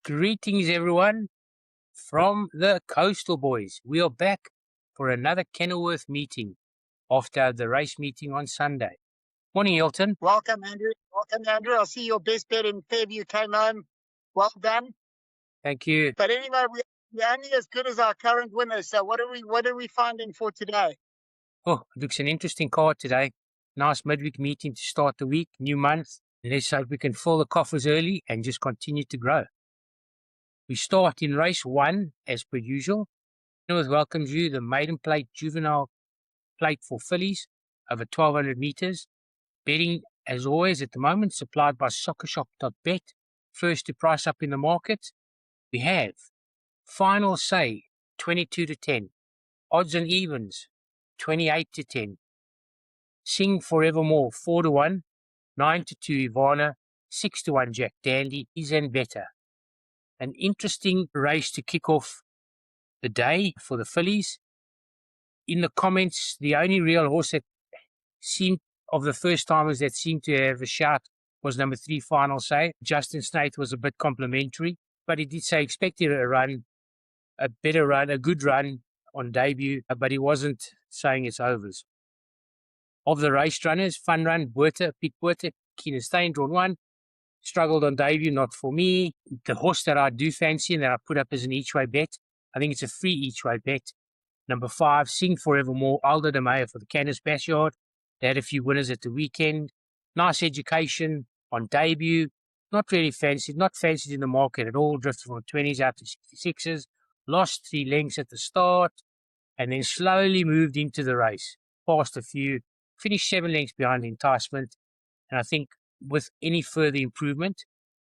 Greetings, everyone, from the Coastal Boys. We are back for another Kenilworth meeting after the race meeting on Sunday. Morning, Hilton. Welcome, Andrew. I see your best bet in Fairview came home. Well done. Thank you. But anyway, we're only as good as our current winners. So what are we finding for today? Oh, it looks an interesting card today. Nice midweek meeting to start the week, new month. Let's hope we can fill the coffers early and just continue to grow. We start in race 1, as per usual. Kenilworth welcomes you, the Maidenplate Juvenile plate for Fillies, over 1,200 meters. Betting, as always, at the moment, supplied by soccershop.bet. First to price up in the market. We have Final Say, 22-10. Odds and Evens, 28-10. Sing Forevermore, 4-1. 9-2 Ivana, 6-1 Jack Dandy, is and better. An interesting race to kick off the day for the Fillies. In the comments, the only real horse that seemed of the first timers that seemed to have a shout was number 3 Final Say. Justin Snaith was a bit complimentary, but he did say expected a better run, a good run on debut, but he wasn't saying it's overs. Of the race runners, Fun Run, Botha, Pick Botha, Keenan Stein, drawn 1. Struggled on debut, not for me. The horse that I do fancy and that I put up as an each-way bet, I think it's a free each-way bet. Number 5, Sing Forevermore, Aldo de Meyer for the Canis Backyard. They had a few winners at the weekend. Nice education on debut. Not fancied in the market at all. Drifted from 20s out to 66s. Lost 3 lengths at the start. And then slowly moved into the race. Passed a few. Finished 7 lengths behind Enticement. And I think with any further improvement,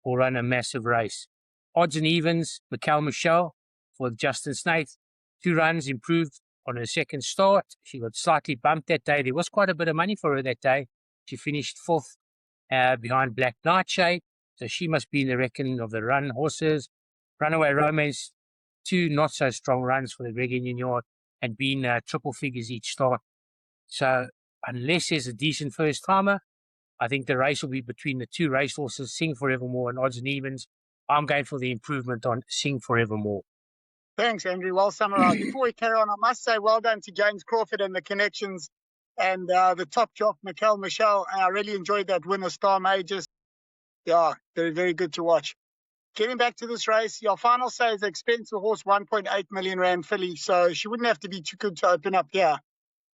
will run a massive race. Odds and Evens, Michelle for Justin Snaith. 2 runs, improved on her second start. She got slightly bumped that day. There was quite a bit of money for her that day. She finished 4th behind Black Nightshade. So she must be in the reckoning of the run horses. Runaway Romance, 2 not so strong runs for the Greg Indian Yard and been triple figures each start. So unless there's a decent first timer, I think the race will be between the 2 racehorses, Sing Forevermore and Odds and Evens. I'm going for the improvement on Sing Forevermore. Thanks, Andrew. Well summarized. Before we carry on, I must say well done to James Crawford and the connections and the top jock, Michelle. I really enjoyed that winner, Star Majors. Yeah, very, very good to watch. Getting back to this race, your Final Say is an expensive horse, 1.8 million rand filly, so she wouldn't have to be too good to open up here.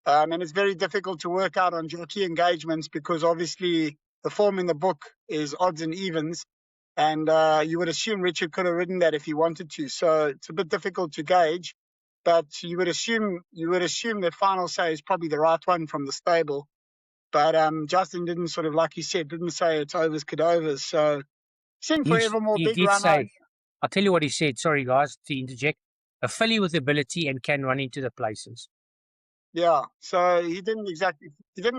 And it's very difficult to work out on jockey engagements because obviously the form in the book is odds and evens. And you would assume Richard could have ridden that if he wanted to. So it's a bit difficult to gauge. But you would assume that Final Say is probably the right one from the stable. But Justin didn't sort of, like you said, didn't say it's overs, cadovers. So Sing Forevermore, big runner. I'll tell you what he said. Sorry, guys, to interject. A filly with ability and can run into the places. Yeah, so he didn't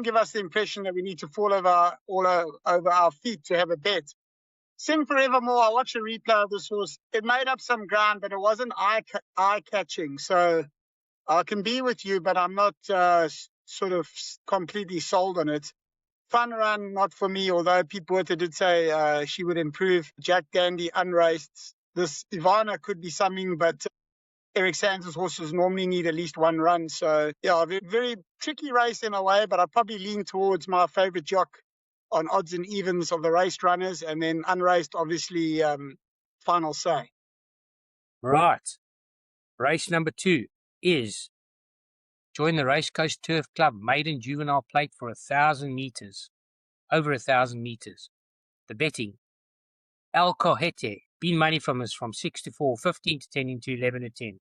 give us the impression that we need to fall over our feet to have a bet. Sing Forevermore, I watched a replay of this horse. It made up some ground, but it wasn't eye-catching. So I can be with you, but I'm not sort of completely sold on it. Fun Run, not for me, although Pete Botha did say she would improve. Jack Dandy, unraced. This Ivana could be something, but Eric Sands' horses normally need at least 1 run. So, yeah, a very tricky race in a way, but I'd probably lean towards my favourite jock on odds and evens of the race runners, and then unraced, obviously, Final Say. Right. Race number 2 is join the Racecourse Turf Club Maiden Juvenile plate for 1,000 meters. Over 1,000 meters. The betting. El Cojete, been money from us from 6 to 4, 15 to 10 into 11 to 10.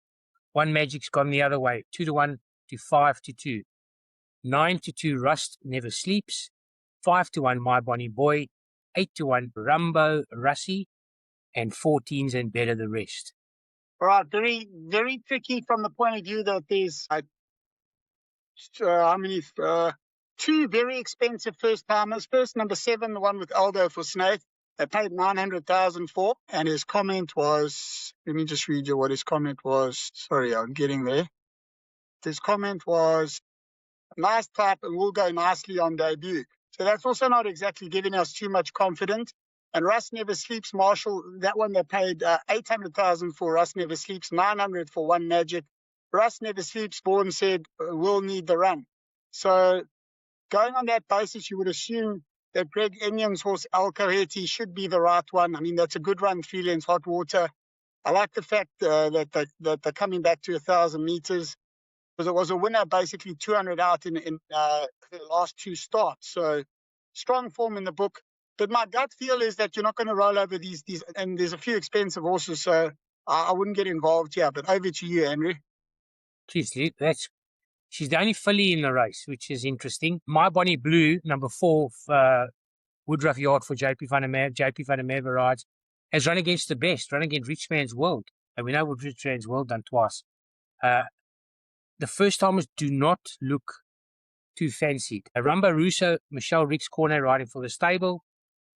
One Magic's gone the other way, 2 to 1 to 5 to 2. 9 to 2 Rust Never Sleeps. 5 to 1 My Bonnie Boy. 8 to 1 Rumbo Russie. And 14s and better the rest. All right, very, very tricky from the point of view that there's how many? 2 very expensive first timers. First, number 7, the one with Aldo for Snaith. They paid 900,000 for, and his comment was, let me just read you what his comment was. Sorry, I'm getting there. His comment was, nice type and will go nicely on debut. So that's also not exactly giving us too much confidence. And Russ Never Sleeps, Marshall, that one they paid 800,000 for. Russ Never Sleeps, 900 for One Magic. Russ Never Sleeps, Bourne said, we'll need the run. So going on that basis, you would assume that Greg Enyon's horse, Al Cohete, should be the right one. I mean, that's a good run, 3 lengths, hot water. I like the fact that they're coming back to 1,000 meters, because it was a winner, basically 200 out in the last 2 starts. So strong form in the book. But my gut feel is that you're not going to roll over these, and there's a few expensive horses, so I wouldn't get involved here. But over to you, Henry. She's the only filly in the race, which is interesting. My Bonnie Blue, number 4, Woodruff Yard for JP van der Merwe rides, has run against the best, run against Rich Man's World. And we know what Rich Man's World done twice. The first timers do not look too fancied. Rumba Russo, Michelle Rick's corner riding for the stable.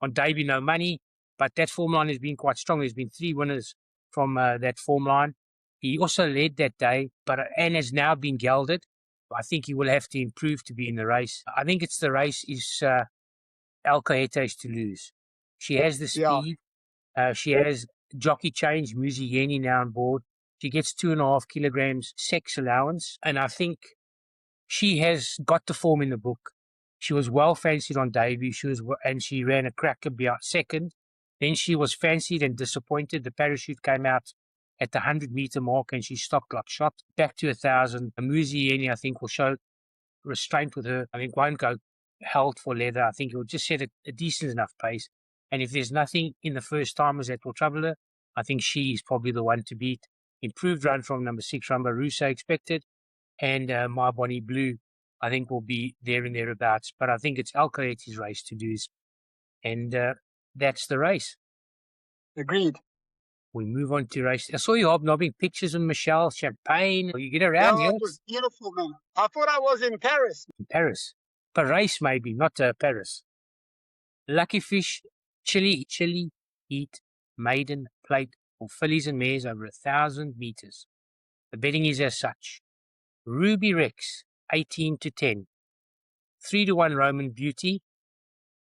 On debut, no money, but that form line has been quite strong. There's been 3 winners from that form line. He also led that day, and has now been gelded. I think he will have to improve to be in the race. I think the race is Al Cohete's to lose. She has the speed. Yeah. She has jockey change, Muzi Yeni now on board. She gets 2.5 kilograms sex allowance, and I think she has got the form in the book. She was well fancied on debut. She ran a cracker second. Then she was fancied and disappointed. The parachute came out at the 100-meter mark, and she stopped like shot. Back to 1,000. Muzi Yeni, I think, will show restraint with her. I think won't go held for leather. I think it will just set a decent enough pace. And if there's nothing in the first timers that will trouble her, I think she is probably the one to beat. Improved run from number 6, Rumba Russo expected. And My Bonnie Blue, I think, will be there and thereabouts. But I think it's Al Cohete's race to do. And that's the race. Agreed. We move on to race. I saw you hobnobbing pictures of Michelle, champagne. You get around here. It was beautiful, man. I thought I was in Paris. In Paris. Paris, maybe, not Paris. Luckyfish, Chili Heat, Maiden Plate for fillies and mares over 1,000 meters. The betting is as such. Ruby Rex, 18-10. 3-1 Roman Beauty.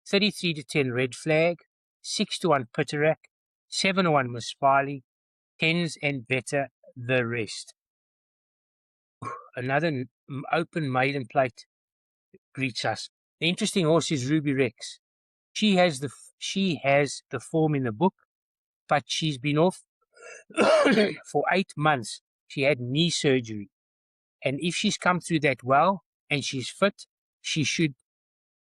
33-10 Red Flag. 6-1 Pitterak. 7-1 Miss Spiley. 10s and better the rest. Another open maiden plate greets us. The interesting horse is Ruby Rex. She has the form in the book, but she's been off for 8 months. She had knee surgery. And if she's come through that well and she's fit, she should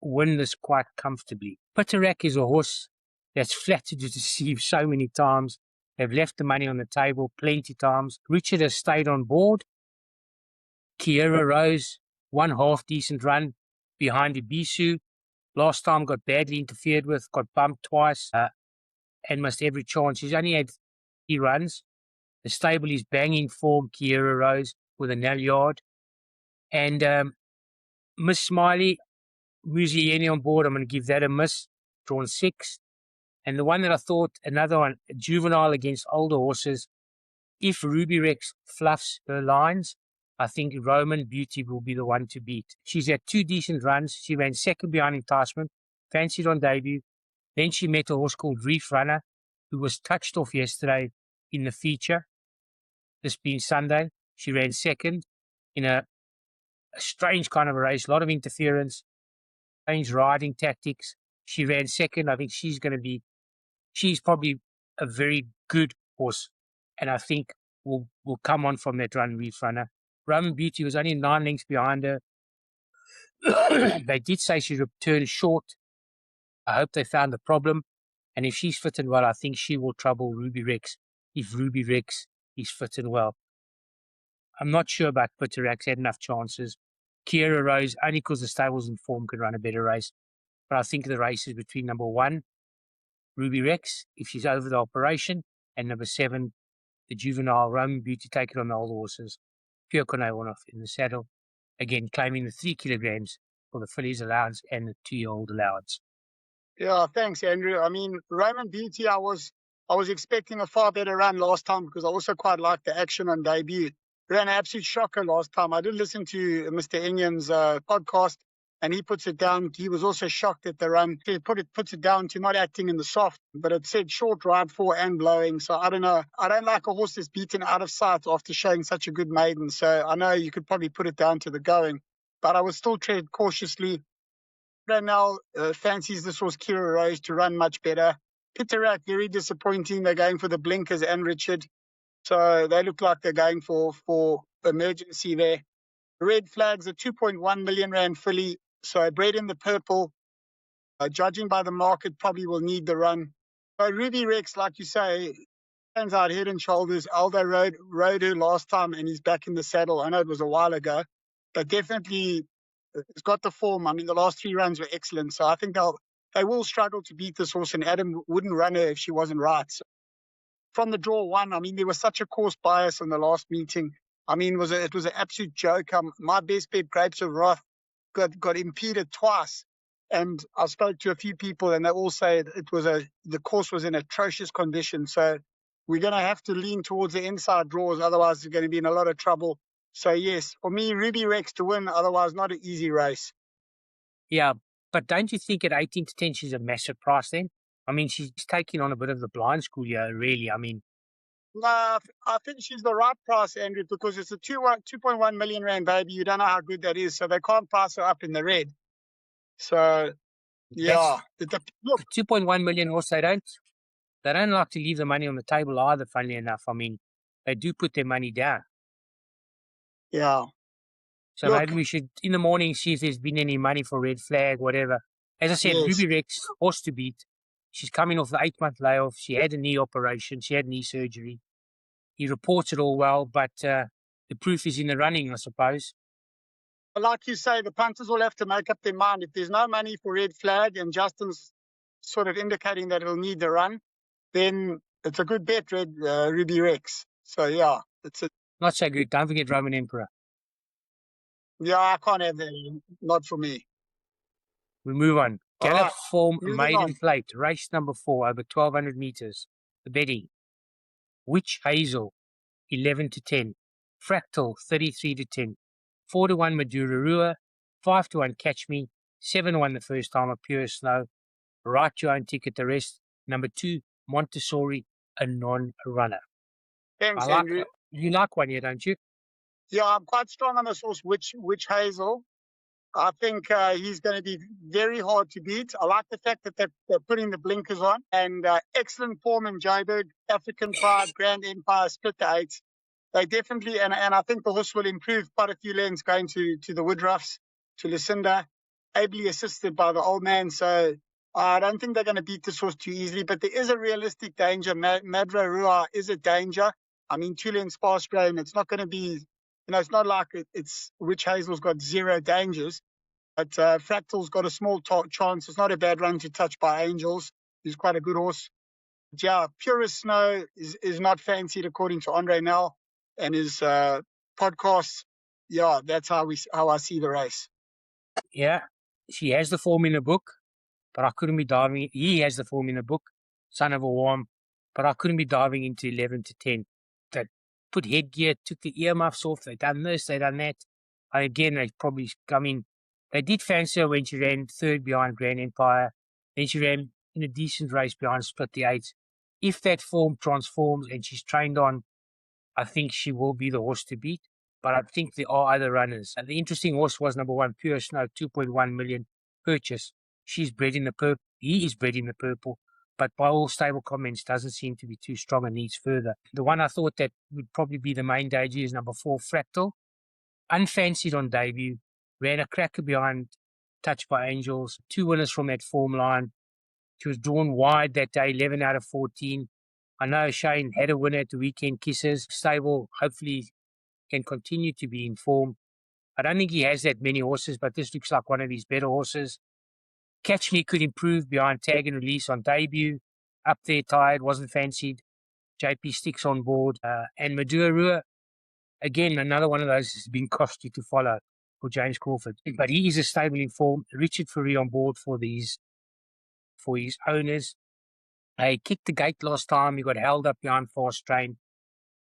win this quite comfortably. Pitterak is a horse that's flattered to deceive so many times. They've left the money on the table plenty times. Richard has stayed on board. Kiera Rose, 1 half decent run behind Ibisu. Last time got badly interfered with, got bumped twice, and missed every chance. She's only had 3 runs. The stable is banging form, Kiera Rose, with a Nelyard. And Miss Smiley, Muzi Yeni on board, I'm going to give that a miss. Drawn 6. And the one that I thought, another one, Juvenile against older horses. If Ruby Rex fluffs her lines, I think Roman Beauty will be the one to beat. She's had 2 decent runs. She ran second behind Enticement, fancied on debut. Then she met a horse called Reef Runner, who was touched off yesterday in the feature. This being Sunday, she ran second in a strange kind of a race, a lot of interference, strange riding tactics. She ran second. I think she's probably a very good horse, and I think will come on from that run, Reef Runner. Roman Beauty was only 9 lengths behind her. They did say she returned short. I hope they found the problem. And if she's fit and well, I think she will trouble Ruby Rex if Ruby Rex is fit and well. I'm not sure about Pitterak. Had enough chances. Kiera Rose, only because the stable's in form, could run a better race. But I think the race is between number 1, Ruby Rex, if she's over the operation, and number 7, the Juvenile Roman Beauty, take it on the old horses. Pierre Cornet-Warnoff in the saddle, again claiming the 3 kilograms for the fillies allowance and the 2-year-old allowance. Yeah, thanks, Andrew. I mean, Roman Beauty, I was expecting a far better run last time because I also quite liked the action on debut. Ran an absolute shocker last time. I did listen to Mr. Enyon's podcast. and he puts it down. He was also shocked at the run. He puts it down to not acting in the soft, but it said short ride 4 and blowing. So I don't know. I don't like a horse that's beaten out of sight after showing such a good maiden. So I know you could probably put it down to the going, but I would still tread cautiously. Now fancies this horse Kira Rose to run much better. Pitterak, very disappointing. They're going for the blinkers and Richard. So they look like they're going for emergency there. Red Flag's a 2.1 million rand filly. So bred in the purple, judging by the market, probably will need the run. So Ruby Rex, like you say, stands out head and shoulders. Aldo rode her last time and he's back in the saddle. I know it was a while ago, but definitely it's got the form. I mean, the last 3 runs were excellent. So I think they will struggle to beat this horse, and Adam wouldn't run her if she wasn't right. So from the draw 1, I mean, there was such a course bias in the last meeting. I mean, it was an absolute joke. My best bet, Grapes of Wrath, got impeded twice. And I spoke to a few people, and they all say the course was in atrocious condition. So we're going to have to lean towards the inside draws. Otherwise, we're going to be in a lot of trouble. So, yes, for me, Ruby Rex to win. Otherwise, not an easy race. Yeah, but don't you think at 18 to 10 she's a massive price then? I mean, she's taking on a bit of the blind school here, really. I mean, I think she's the right price, Andrew, because it's a 2.1 million rand baby. You don't know how good that is, so they can't price her up in the red. So, yeah. Look, 2.1 million horse, they don't like to leave the money on the table either, funnily enough. I mean, they do put their money down. Yeah. So maybe we should, in the morning, see if there's been any money for Red Flag, whatever. As I said, yes. Ruby Rex, horse to beat. She's coming off the 8-month layoff. She had a knee operation. She had knee surgery. He reports it all well, but the proof is in the running, I suppose. Like you say, the punters will have to make up their mind. If there's no money for Red Flag and Justin's sort of indicating that it'll need the run, then it's a good bet, Ruby Rex. So, yeah, it's a... Not so good. Don't forget Roman Emperor. Yeah, I can't have that. Not for me. We move on. Gallup form Maidenplate, race number 4 over 1,200 meters. The betting. Witch Hazel, 11 to 10. Fractal, 33 to 10. 4 to 1 Madura Rua. 5 to 1 Catch Me. 7 to 1 the first time of Pure Snow. Write your own ticket, the rest. Number 2, Montessori, a non-runner. Thanks, Andrew. You like one here, don't you? Yeah, I'm quite strong on this horse, Witch Hazel. I think he's going to be very hard to beat. I like the fact that they're putting the blinkers on. And excellent form in Joburg, African Pride, Grand Empire, split the 8. They definitely, and I think the horse will improve quite a few lengths going to the Woodruffs, to Lucinda, ably assisted by the old man. So I don't think they're going to beat this horse too easily, but there is a realistic danger. Madra Rua is a danger. I mean, 2 lengths fast drain. It's not going to be... it's not like it's Witch Hazel's got 0 dangers, but Fractal's got a small chance. It's not a bad run to touch by Angels. He's quite a good horse. Yeah, Purest Snow is not fancied according to Andre Nell and his podcast. Yeah, that's how I see the race. Yeah, she has the form in the book, but I couldn't be diving. He has the form in the book, Son of a Worm, but I couldn't be diving into 11 to 10. That put headgear, took the earmuffs off, they done this, they done that. And again, they probably, they did fancy her when she ran 3rd behind Grand Empire. Then she ran in a decent race behind Split the 8. If that form transforms and she's trained on, I think she will be the horse to beat. But I think there are other runners. And the interesting horse was number 1, Pure Snow, 2.1 million purchase. She's bred in the purple. He is bred in the purple. But by all stable comments, doesn't seem to be too strong and needs further. The one I thought that would probably be the main danger is number 4, Fractal. Unfancied on debut. Ran a cracker behind Touched by Angels. 2 winners from that form line. She was drawn wide that day, 11 out of 14. I know Shane had a winner at the weekend, Kisses. Stable, hopefully, can continue to be in form. I don't think he has that many horses, but this looks like one of his better horses. Catch Me could improve behind Tag and Release on debut. Up there, tired, wasn't fancied. JP Sticks on board. And Madura Rua, again, another one of those has been costly to follow for James Crawford. But he is a stable in form. Richard Furry on board for his owners. He kicked the gate last time. He got held up behind Fast Train.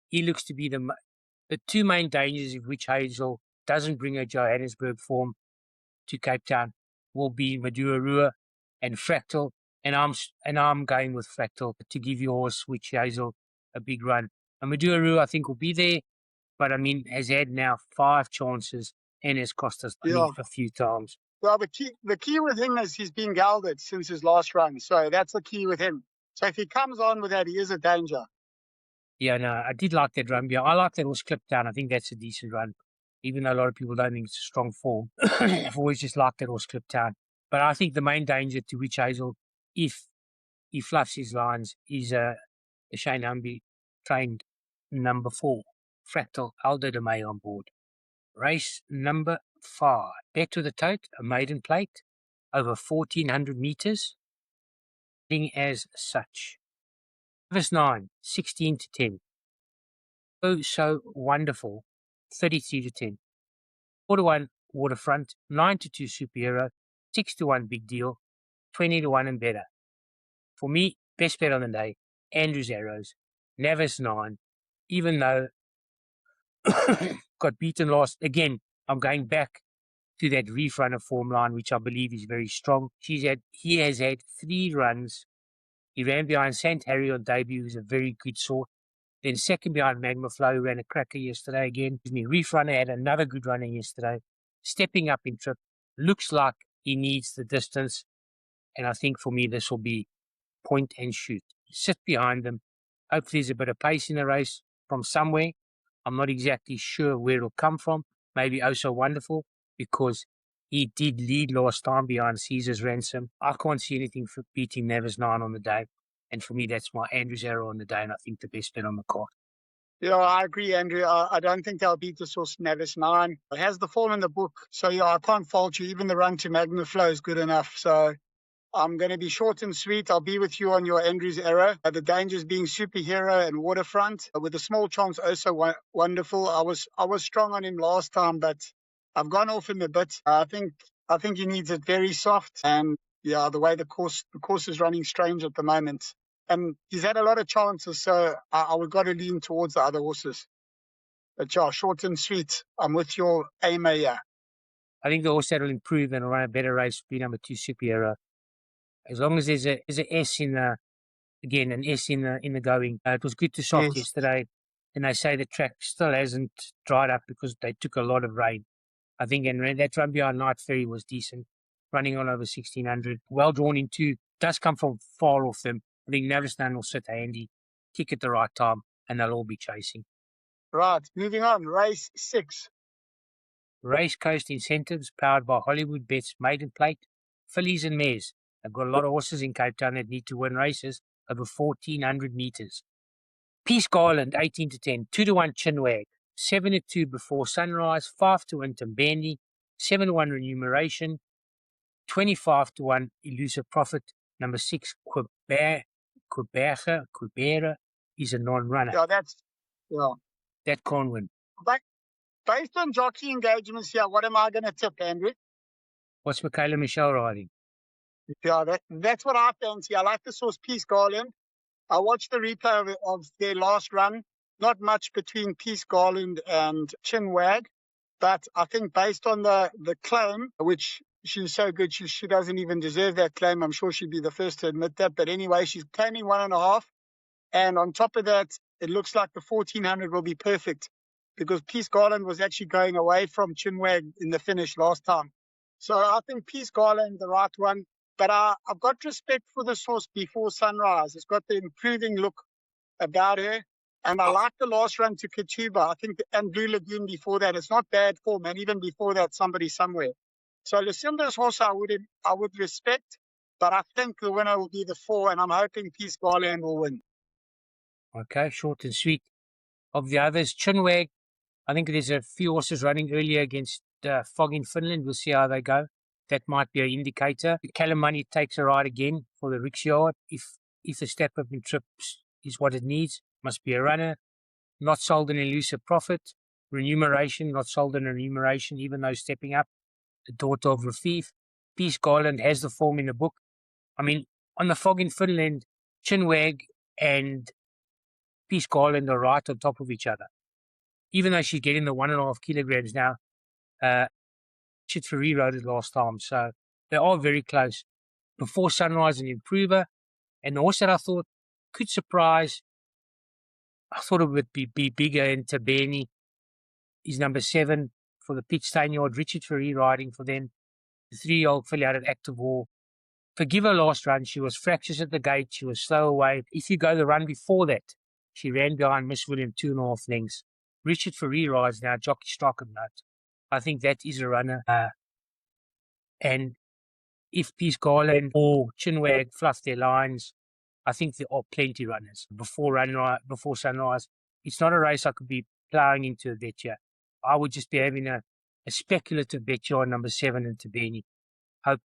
He looks to be the 2 main dangers of Witch Hazel doesn't bring her Johannesburg form. to Cape Town will be Madura and Fractal, and I'm going with Fractal to give your horse Witch Hazel a big run. And Madura, I think, will be there, but I mean, has had now 5 chances and has cost us money a few times. Well, the key with him is he's been gelded since his last run, so that's the key with him. So if he comes on with that, he is a danger. Yeah, no, I did like that run. Yeah, I like that horse Clipped Down. I think that's a decent run, even though a lot of people don't think it's a strong form. I've always just liked that horse Clipped Down. But I think the main danger to Witch Hazel, if he fluffs his lines, is a Shane Humby trained number 4, Fractal Aldo de May on board. Race number 5, bet with the Tote, a maiden plate, over 1,400 meters, being as such. Verse 9, 16 to 10. Oh, so wonderful, 33 to 10. 4 to 1 Waterfront, 9 to 2 Superhero, 6 to 1 Big Deal, 20 to 1 and better. For me, best bet on the day, Andrew's Arrows, Navis 9, even though got beaten last. Again, I'm going back to that reef runner form line, which I believe is very strong. He has had 3 runs. He ran behind St. Harry on debut, who's a very good sort. Then second behind Magma Flow, who ran a cracker yesterday again. Reef runner had another good running yesterday. Stepping up in trip. Looks like he needs the distance. And I think for me, this will be point and shoot. Sit behind them. Hopefully there's a bit of pace in the race from somewhere. I'm not exactly sure where it'll come from. Maybe Oh So Wonderful, because he did lead last time behind Caesar's Ransom. I can't see anything for beating Navis 9 on the day. And for me, that's my Andrew's Arrow on the day, and I think the best bet on the card. Yeah, I agree, Andrew. I don't think they'll beat the source Navis 9. It has the form in the book, so yeah, I can't fault you. Even the run to Magma Flow is good enough. So I'm going to be short and sweet. I'll be with you on your Andrew's Arrow. The dangers being Superhero and Waterfront. With a small chance, also wonderful. I was strong on him last time, but I've gone off him a bit. I think he needs it very soft. And yeah, the way the course is running strange at the moment. And he's had a lot of chances, so I would got to lean towards the other horses. But yeah, short and sweet. I'm with your aim here. I think the horse that will improve and will run a better race will be number 2 Superhero. As long as there's an S in the, again, an S in the going. It was good to soft yesterday, and they say the track still hasn't dried up because they took a lot of rain. I think, and that run behind Night Ferry was decent, running on over 1,600. Well drawn in 2, does come from far off them. I think Navistan will sit handy, kick at the right time, and they'll all be chasing. Right, moving on, race 6. Racecourse Incentives, powered by Hollywood Bets Maidenplate, Fillies and Mares. They've got a lot of horses in Cape Town that need to win races over 1,400 meters. Peace Garland, 18 to 10, 2 to 1 Chinwag, 7 to 2 Before Sunrise, 5 to 1 Tambandi, 7 to 1 Remuneration, 25 to 1 Elusive Profit, number 6 Quibera is a non-runner. Yeah, that can't win. But based on jockey engagements here, what am I going to tip, Andrew? What's Michaela Michelle riding? Yeah, that's what I fancy. I like the source Peace Garland. I watched the replay of their last run. Not much between Peace Garland and Chinwag, but I think based on the claim, which she's so good, she doesn't even deserve that claim. I'm sure she'd be the first to admit that. But anyway, she's claiming 1.5. And on top of that, it looks like the 1,400 will be perfect because Peace Garland was actually going away from Chinwag in the finish last time. So I think Peace Garland, the right one. But I've got respect for the source Before Sunrise. It's got the improving look about her. And I like the last run to Katuba. I think, and Blue Lagoon before that. It's not bad form. And even before that, Somebody Somewhere. So Lucinda's horse I would respect. But I think the winner will be the 4. And I'm hoping Peace Garland will win. Okay, short and sweet. Of the others, Chinwag, I think there's a few horses running earlier against Fog in Finland. We'll see how they go. That might be an indicator. Callum Money takes a ride again for the Ricks Yard. If the step up in trips is what it needs, must be a runner. Not sold an Elusive Profit. Remuneration, not sold an Remuneration, even though stepping up. The daughter of Rafif. Peace Garland has the form in the book. I mean, on the Fog in Finland, Chinwag and Peace Garland are right on top of each other. Even though she's getting the 1.5 kilograms now, Richard Ferree rode it last time, so they are very close. Before Sunrise, an improver, and the horse that I thought could surprise, I thought it would be bigger in Tabeni, is number 7 for the Pitch Stanyard, Richard Ferree riding for them. The 3-year-old filly out at Active War. Forgive her last run, she was fractious at the gate, she was slow away. If you go the run before that, she ran behind Miss William 2.5 lengths. Richard Ferree rides now, Jockey Strike of Note. I think that is a runner. And if Peace Garland or Chinwag fluff their lines, I think there are plenty runners before Sunrise. It's not a race I could be ploughing into a bet here. I would just be having a speculative bet here on number 7 in Tabeni. Hope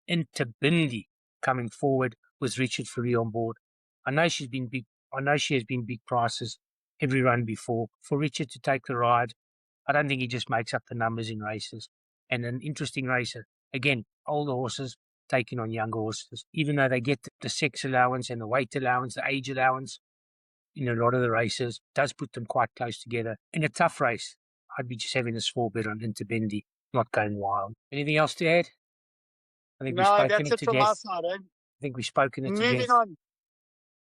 into Bindi coming forward with Richard Ferree on board. I know she has been big prices every run before. For Richard to take the ride, I don't think he just makes up the numbers in races. And an interesting racer. Again, older horses taking on younger horses. Even though they get the sex allowance and the weight allowance, the age allowance in a lot of the races, does put them quite close together. In a tough race, I'd be just having a small bet on Interbendi, not going wild. Anything else to add? I think No, that's it from my side. I think we've spoken it to Moving death. on.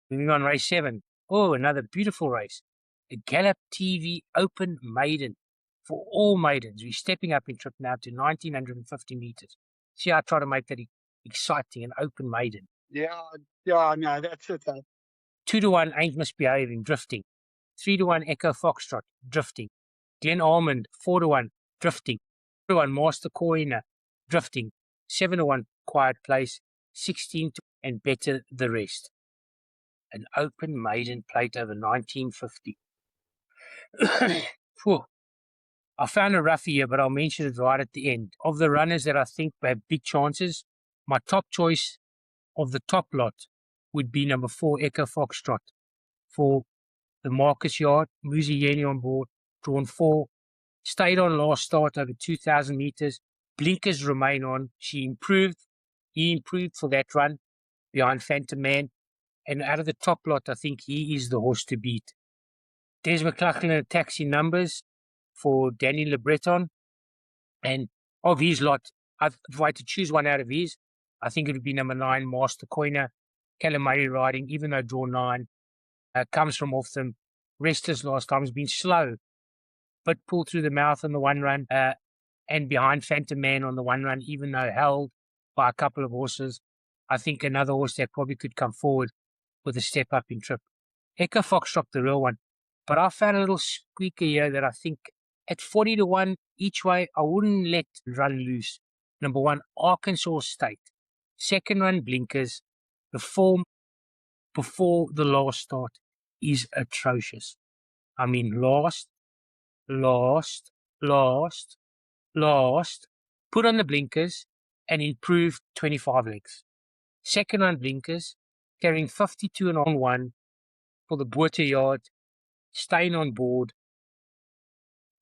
Moving on, race 7. Oh, another beautiful race. The Gallup TV Open Maiden. For all maidens, we're stepping up in trip now to 1,950 meters. See, I try to make that exciting, an open maiden. Yeah, no, that's it. 2-1 Ain't Misbehaving, drifting. 3-1 Echo Foxtrot, drifting. Glen Almond, 4-1, drifting. 4-1 Master Coiner, drifting. 7-1 Quiet Place, 16 and better the rest. An open maiden plate over 1950. I found a roughie here, but I'll mention it right at the end. Of the runners that I think have big chances, my top choice of the top lot would be number 4, Echo Foxtrot. For the Marcus Yard, Muzi Yeni on board, drawn 4. Stayed on last start over 2,000 meters. Blinkers remain on. He improved for that run behind Phantom Man. And out of the top lot, I think he is the horse to beat. Des McLaughlin attacks in numbers for Danny Le Breton. And of his lot, if I had to choose one out of his, I think it would be number 9, Master Coiner. Calamari riding, even though draw 9, comes from off them. Restless last time has been slow, but pulled through the mouth on the one run, and behind Phantom Man on the one run, even though held by a couple of horses. I think another horse that probably could come forward with a step up in trip. Echo Foxtrot, the real one. But I found a little squeaker here that I think at 40-1 each way, I wouldn't let run loose. Number 1, Arkansas State. Second run, Blinkers. The form before the last start is atrocious. I mean, last, put on the blinkers and improved 25 legs. Second run, Blinkers, carrying 52 and on 1 for the Botha yard, staying on board.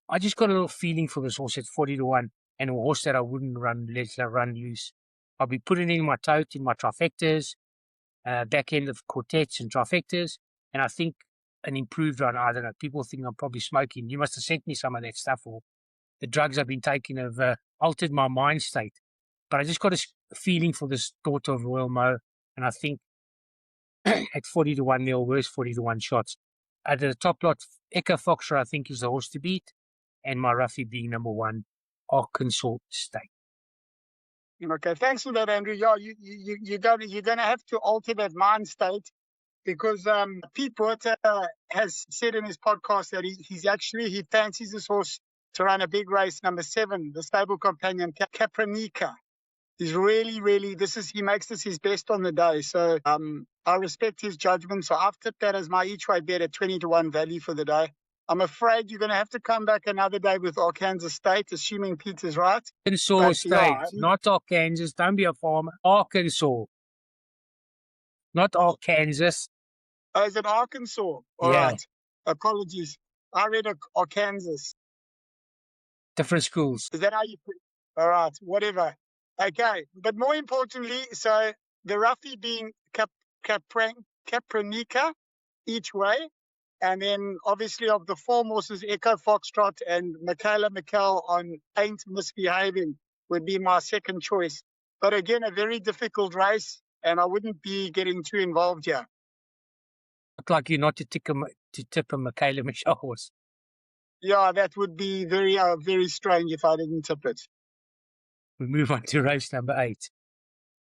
I just got a little feeling for this horse at 40-1, and a horse that I wouldn't let run loose. I'll be putting in my tote in my trifectas, back end of quartets and trifectas, and I think an improved run. I don't know. People think I'm probably smoking. You must have sent me some of that stuff, or the drugs I've been taking have altered my mind state. But I just got a feeling for this daughter of Royal Mo, and I think at 40-1, there were 40-1 shots. At the top lot, Echo Foxtrot, I think, is the horse to beat, and my roughie being number 1, Arkansas State. Okay, thanks for that, Andrew. Yeah, you're gonna have to alter that mind state, because Pete Botha has said in his podcast that he fancies this horse to run a big race, number 7, the stable companion Capranica. He's really, he makes this his best on the day. So I respect his judgment. So I've tipped that as my each way bet at 20-1 value for the day. I'm afraid you're going to have to come back another day with Arkansas State, assuming Peter's right. Arkansas State, not Arkansas. Don't be a farmer. Arkansas, not Arkansas. Oh, is it Arkansas? All right. Apologies. I read Arkansas. Different schools. Is that how you put it? All right. Whatever. Okay. But more importantly, so the roughie being Capranica each way. And then, obviously, of the 4 horses, Echo Foxtrot and Michaela McKell on Ain't Misbehaving. would be my second choice. But again, a very difficult race, and I wouldn't be getting too involved here. Look like you're not to tip a Michaela Michelle horse. Yeah, that would be very strange if I didn't tip it. We move on to race number 8.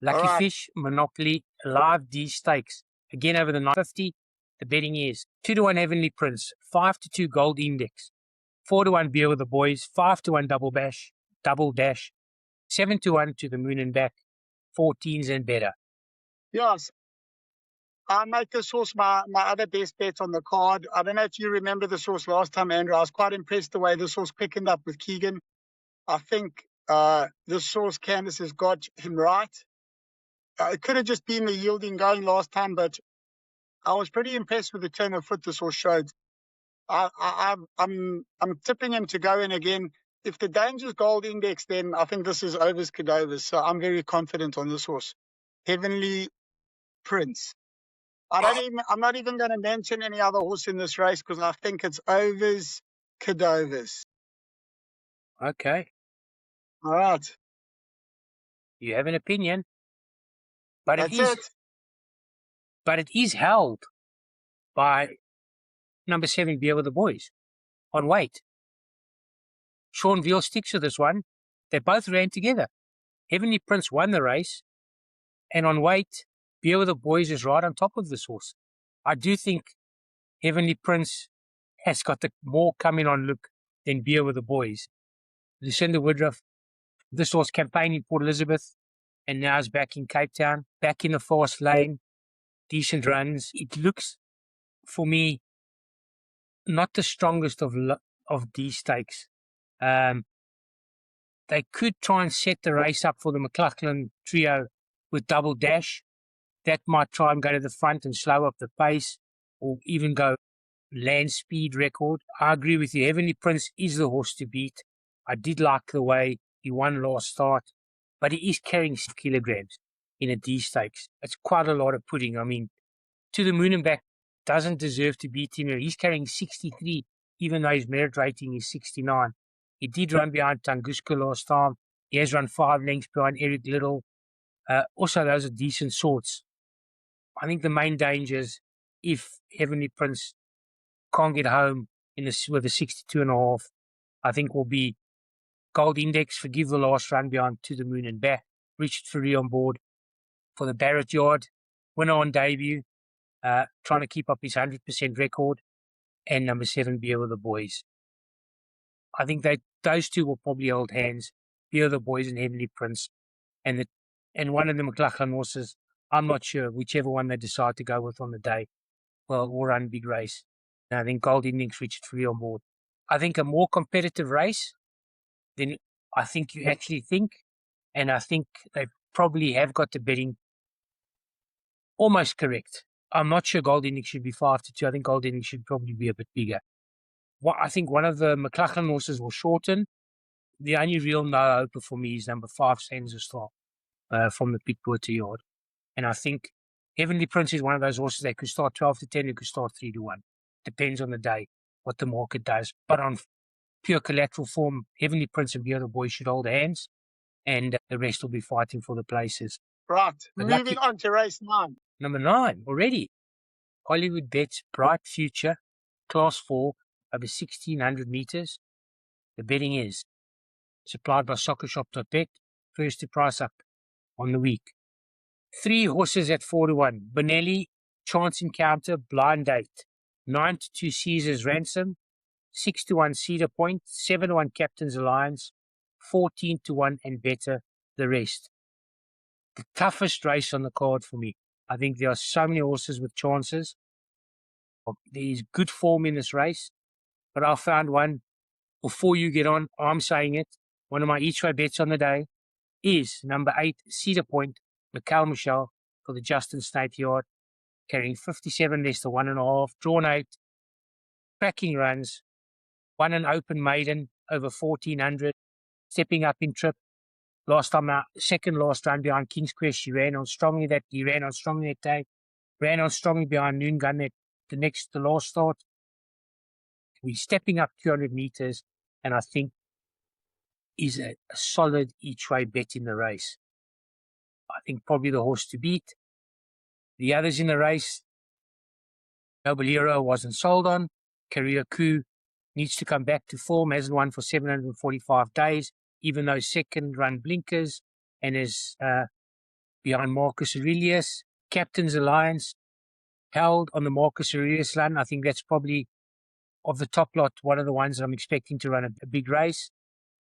All right. Luckyfish, Monopoly, Live D Stakes. Again over the 950. The betting is 2-1 Heavenly Prince, 5-2 Gold Index, 4-1 Beer with the Boys, 5-1 Double Dash, 7-1 To the Moon and Back, 14s and better. Yes. I make this horse my other best bet on the card. I don't know if you remember this horse last time, Andrew. I was quite impressed the way this horse quickened up with Keegan. I think this horse, Candice, has got him right. It could have just been the yielding going last time, but I was pretty impressed with the turn of foot this horse showed. I'm tipping him to go in again. If the danger's Gold Index, then I think this is overs cadavers. So I'm very confident on this horse. Heavenly Prince. I'm not even going to mention any other horse in this race because I think it's overs cadavers. Okay. All right. You have an opinion. But That's it. But it is held by number 7, Beer with the Boys, on weight. Sean Veal sticks with this one. They both ran together. Heavenly Prince won the race, and on weight, Beer with the Boys is right on top of this horse. I do think Heavenly Prince has got the more coming on look than Beer with the Boys. Lucinda Woodruff, this horse campaigned in Port Elizabeth, and now is back in Cape Town, back in the fast lane, decent runs. It looks, for me, not the strongest of these stakes. They could try and set the race up for the McLachlan trio with Double Dash. That might try and go to the front and slow up the pace, or even go land speed record. I agree with you. Heavenly Prince is the horse to beat. I did like the way he won last start, but he is carrying 6 kilograms in a D stakes. It's quite a lot of pudding. I mean, To the Moon and Back doesn't deserve to beat him. He's carrying 63, even though his merit rating is 69. He did run behind Tunguska last time. He has run 5 lengths behind Eric Liddell. Also, those are decent sorts. I think the main danger is if Heavenly Prince can't get home with a 62.5, I think will be Gold Index, forgive the last run behind To the Moon and Back. Richard Fourie on board for the Barrett Yard. Winner on debut, trying to keep up his 100% record. And number 7, Beer with the Boys. I think those two will probably hold hands, Beer with the Boys and Heavenly Prince. And one of the McLachlan horses, I'm not sure, whichever one they decide to go with on the day, will run big race. And I think Gold Index, Richard Fourie on board. I think a more competitive race than I think you actually think. And I think they probably have got the betting almost correct. I'm not sure Gold Index should be 5-2. I think Gold Index should probably be a bit bigger. I think one of the McLachlan horses will shorten. The only real no-opener for me is number 5, Sansa Star, from the Botha Yard. And I think Heavenly Prince is one of those horses that could start 12-10, it could start 3-1. Depends on the day, what the market does. But on pure collateral form, Heavenly Prince and the other boys should hold hands, and the rest will be fighting for the places. Right. Moving on to race 9. Number 9 already. Hollywood Bets Bright Future, Class 4, over 1,600 meters. The betting is supplied by SoccerShop.bet, first to price up on the week. 3 horses at 4-1. Bonelli, Chance Encounter, Blind Date. 9-2 Caesar's Ransom. 6-1 Cedar Point. 7-1 Captain's Alliance. 14-1 and better the rest. The toughest race on the card for me. I think there are so many horses with chances. There is good form in this race. But I found one, before you get on, I'm saying it, one of my each-way bets on the day is number 8, Cedar Point, Michelle for the Justin State Yard, carrying 57 less than 1.5, drawn 8, cracking runs, won an open maiden over 1,400, stepping up in trip. Last time out, second last run behind King's Quest, he ran on strongly that day, ran on strongly behind Noon Gun the last start. We're stepping up 200 meters, and I think is a solid each way bet in the race. I think probably the horse to beat. The others in the race, Noble Hero wasn't sold on. Career Coup needs to come back to form, hasn't won for 745 days, even though second run blinkers and is behind Marcus Aurelius. Captain's Alliance held on the Marcus Aurelius run. I think that's probably, of the top lot, one of the ones I'm expecting to run a big race.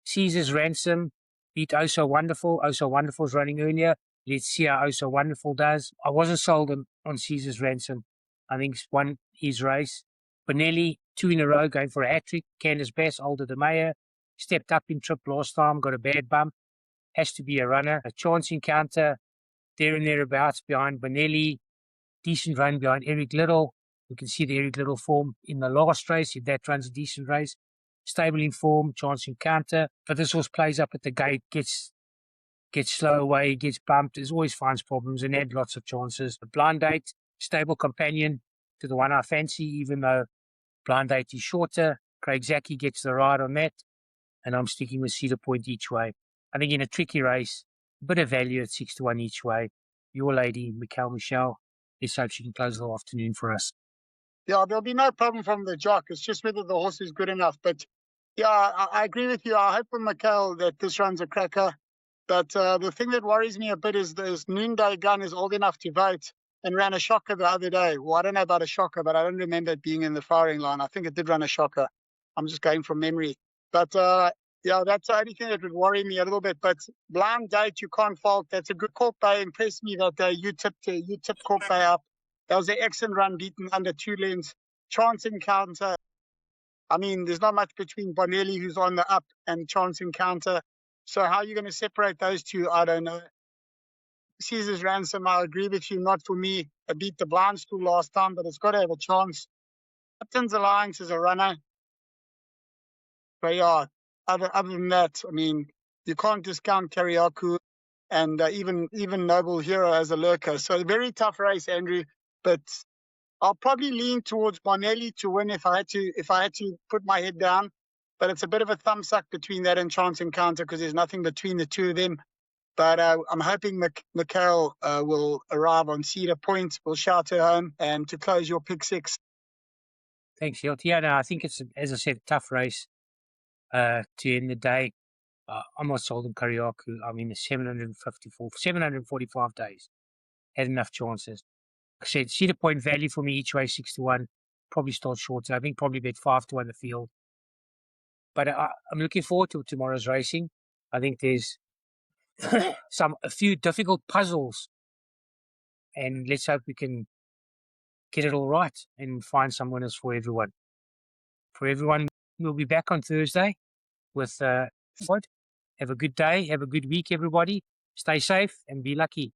Caesar's Ransom beat Oh So Wonderful. Oh So Wonderful's running earlier. Let's see how Oh So Wonderful does. I wasn't sold on Caesar's Ransom. I think it's won his race. Benelli, 2 in a row, going for a hat-trick. Candace Bass, Older the Mayor, stepped up in trip last time, got a bad bump. Has to be a runner. A Chance Encounter, there and thereabouts behind Benelli. Decent run behind Eric Liddell. You can see the Eric Liddell form in the last race, if that runs a decent race. Stable in form, Chance Encounter. But this horse plays up at the gate, gets slow away, gets bumped, always finds problems and had lots of chances. The Blind Date, stable companion to the one I fancy, even though Blind Date is shorter. Craig Zaki gets the ride on that, and I'm sticking with Cedar Point each way. I think in a tricky race, a bit of value at 6-1 each way. Your lady, Michelle, let's hope she can close the afternoon for us. Yeah, there'll be no problem from the jock. It's just whether the horse is good enough. But yeah, I agree with you. I hope for Michael that this runs a cracker. But the thing that worries me a bit is this Noonday Gun is old enough to vote and ran a shocker the other day. Well, I don't know about a shocker, but I don't remember it being in the firing line. I think it did run a shocker. I'm just going from memory. But yeah, that's the only thing that would worry me a little bit. But Blind Date, you can't fault. That's a good Cork Bay. Impressed me that you tipped Cork Bay up. That was an excellent run, beaten under 2 lengths. Chance Encounter. I mean, there's not much between Bonelli, who's on the up, and Chance Encounter. So how are you going to separate those two? I don't know. Caesar's Ransom, I agree with you. Not for me. I beat the Blind Stool last time, but it's got to have a chance. Captain's Alliance is a runner. But yeah, other than that, I mean, you can't discount Kariaku and even Noble Hero as a lurker. So a very tough race, Andrew. But I'll probably lean towards Bonelli to win if I had to put my head down. But it's a bit of a thumb suck between that and Chance Encounter because there's nothing between the two of them. But I'm hoping Michael will arrive on Cedar Point. We'll shout her home and to close your pick 6. Thanks, Hilt. Yeah, no, I think it's, as I said, a tough race to end the day. I'm not sold on Kariaku. I mean, 745 days. Had enough chances. I said, Cedar Point value for me each way, 6-1. Probably start shorter. I think probably bet 5-1 the field. But I'm looking forward to tomorrow's racing. I think there's a few difficult puzzles. And let's hope we can get it all right and find some winners for everyone. We'll be back on Thursday with what? Have a good day. Have a good week, everybody. Stay safe and be lucky.